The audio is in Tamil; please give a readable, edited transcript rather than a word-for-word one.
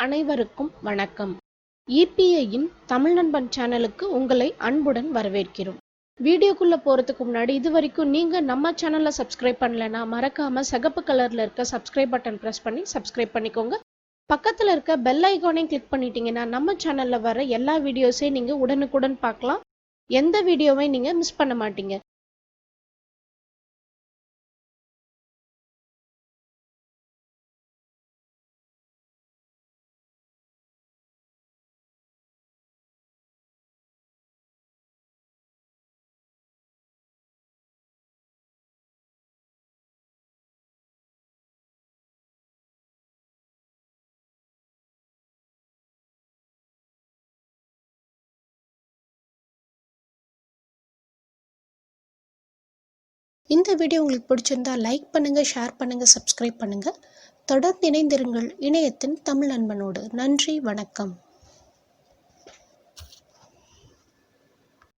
அனைவருக்கும் வணக்கம். EPIயின் தமிழ் நண்பன் சேனலுக்கு உங்களை அன்புடன் வரவேற்கிறோம். வீடியோக்குள்ள போறதுக்கு முன்னாடி இதுவரைக்கும் நீங்க நம்ம சேனலை சப்ஸ்கிரைப் பண்ணலனா மறக்காம சிகப்பு கலர்ல இருக்க சப்ஸ்கிரைப் பட்டன் பிரஸ் பண்ணி சப்ஸ்கிரைப் பண்ணிக்கோங்க. பக்கத்துல இருக்க பெல் ஐகானையும் கிளிக் பண்ணிட்டீங்கன்னா நம்ம சேனல்ல வர எல்லா வீடியோஸையும் நீங்க உடனுக்குடன் பார்க்கலாம். எந்த வீடியோவை நீங்க மிஸ் பண்ண மாட்டீங்க. இந்த வீடியோ உங்களுக்கு பிடிச்சிருந்தா லைக் பண்ணுங்க, ஷேர் பண்ணுங்க, சப்ஸ்கிரைப் பண்ணுங்க. தொடர்ந்து இணைந்திருங்கள் இணையத்தின் தமிழ் நண்பனோடு. நன்றி, வணக்கம்.